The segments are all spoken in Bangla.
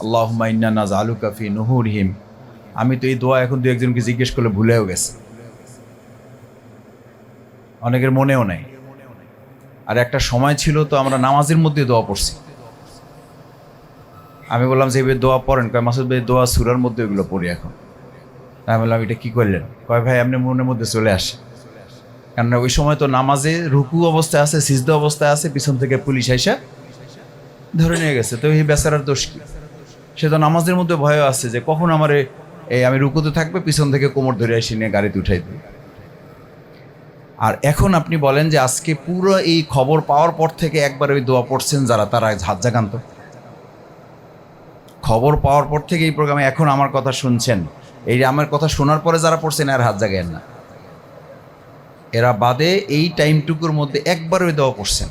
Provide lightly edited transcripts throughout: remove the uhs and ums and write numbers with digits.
আল্লাহুম্মা ইন্না নাজআলুকা ফি নুহুরিহিম। আমি তো এই দোয়া এখন দু একজনকে জিজ্ঞেস করলে ভুলেও গেছে, অনেকের মনেও নেই। আর একটা সময় ছিল তো আমরা নামাজের মধ্যে দোয়া পড়ছি। আমি বললাম যে এবার দোয়া পড়েন, কয় মাসুদ ভাই দোয়া সূরার মধ্যে ওইগুলো পড়ি এখন। আমি বললাম এটা কি করলেন? কয় ভাই এমনি মনের মধ্যে চলে আসে। কেননা ওই সময় তো নামাজে রুকু অবস্থায় আছে, সিজদা অবস্থায় আছে, পিছন থেকে পুলিশ আইসা ধরে নিয়ে গেছে। তো এই বেচারার দোষ কি? সে তো নামাজের মধ্যে ভয় আছে যে কখন আমারে আমি রুকুতে থাকবে, পিছন থেকে কোমর ধরে এসে নিয়ে গাড়িতে উঠাই দিই। আর এখন আপনি বলেন যে আজকে পুরো এই খবর পাওয়ার পর থেকে একবার ওই দোয়া পড়ছেন যারা, তারা হাত জাগান তো। খবর পাওয়ার পর থেকে এই প্রোগ্রামে এখন আমার কথা শুনছেন, এই আমার কথা শোনার পরে যারা পড়ছেন আর হাত জাগেন না। এরা বাদে এই টাইমটুকুর মধ্যে একবার ওই দোয়া পড়ছেন।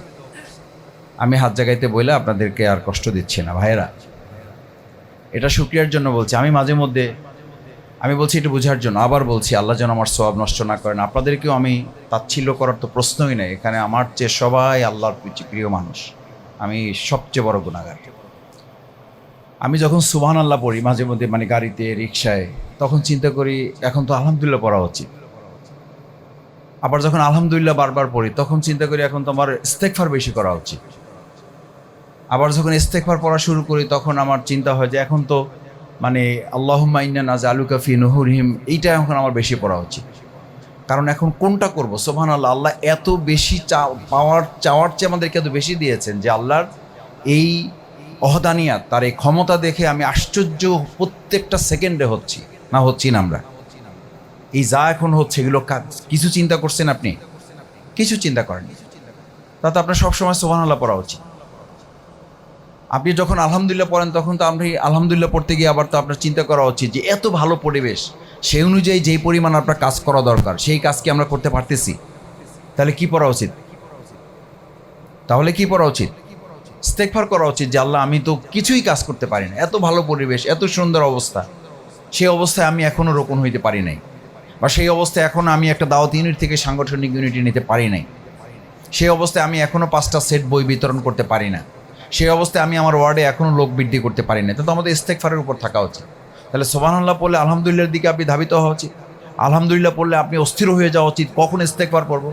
আমি হাত জাগাইতে বলে আপনাদেরকে আর কষ্ট দিচ্ছি না ভাইয়েরা, এটা শুকরিয়ার জন্য বলছি। আমি মাঝে মধ্যে আমি বলছি এটা বোঝার জন্য, আবার বলছি আল্লাহ যেন আমার সওয়াব নষ্ট না করেন। আপনাদেরকেও আমি তাচ্ছিল্য করার তো প্রশ্নই নেই, এখানে আমার চেয়ে সবাই আল্লাহর প্রিয় মানুষ, আমি সবচেয়ে বড় গুনাহগার। আমি যখন সুবহানাল্লাহ পড়ি মাঝে মধ্যে, মানে গাড়িতে রিকশায়, তখন চিন্তা করি এখন তো আলহামদুলিল্লাহ পড়া উচিত। আবার যখন আলহামদুলিল্লাহ বারবার পড়ি তখন চিন্তা করি এখন তো আমার ইস্তেগফার বেশি করা উচিত। আবার যখন ইস্তেগফার পড়া শুরু করি তখন আমার চিন্তা হয় যে এখন তো মানে আল্লাহুম্মা ইন্না নাজআলুকা ফি নুহুরিহিম, এইটা এখন আমার বেশি পড়া উচিত। কারণ এখন কোনটা করব? সুবহানাল্লাহ, আল্লাহ এত বেশি চাওয়ার চেয়ে আমাদেরকে এত বেশি দিয়েছেন যে আল্লাহর এই অহদানিয়াত, তার এই ক্ষমতা দেখে আমি আশ্চর্য প্রত্যেকটা সেকেন্ডে হচ্ছি না আমরা। এই যা এখন হচ্ছে এগুলো কিছু চিন্তা করছেন আপনি? কিছু চিন্তা করেননি। তাতে আপনার সবসময় সুবহানাল্লাহ পড়া উচিত। আপনি যখন আলহামদুলিল্লাহ পড়েন তখন তো আপনি আলহামদুলিল্লাহ পড়তে গিয়ে আবার তো আপনার চিন্তা করা উচিত যে এত ভালো পরিবেশ, সেই অনুযায়ী যেই পরিমাণ আপনার কাজ করা দরকার সেই কাজ কি আমরা করতে পারতেছি? তাহলে কি পড়া উচিত? ইস্তেগফার করা উচিত যে আল্লাহ আমি তো কিছুই কাজ করতে পারি না, এত ভালো পরিবেশ, এত সুন্দর অবস্থা, সেই অবস্থায় আমি এখনও রোপণ হইতে পারি নাই, বা সেই অবস্থায় এখনও আমি একটা দাওয়াত ইউনিট থেকে সাংগঠনিক ইউনিটি নিতে পারি নাই, সেই অবস্থায় আমি এখনও 5টা সেট বই বিতরণ করতে পারি না, সেই অবস্থায় আমি আমার ওয়ার্ডে এখনও লোক বৃদ্ধি করতে পারি না। তো আমাদের ইস্তেগফারের উপর থাকা উচিত। তাহলে সুবহানাল্লাহ পড়লে আলহামদুলিল্লাহর দিকে আপনি ধাবিত হওয়া উচিত। আলহামদুলিল্লাহ পড়লে আপনি অস্থির হয়ে যাওয়া উচিত কখন ইস্তেগফার পড়ব।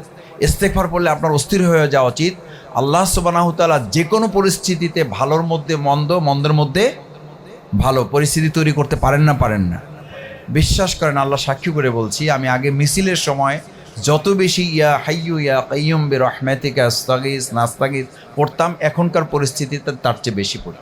ইস্তেগফার পড়লে আপনার অস্থির হয়ে যাওয়া উচিত আল্লাহ সুবহানাহু তাআলা যে কোনো পরিস্থিতিতে ভালোর মধ্যে মন্দ, মন্দের মধ্যে ভালো পরিস্থিতি তৈরি করতে পারেন না। বিশ্বাস করেন, আল্লাহ সাক্ষী করে বলছি, আমি আগে মিছিলের সময় যত বেশি ইয়া হাইয়ু ইয়া কাইয়ুম বিরহমাতিকা আস্তাগীস নাস্তাগীস পড়তাম, এখনকার পরিস্থিতিতে তার চেয়ে বেশি পড়ি।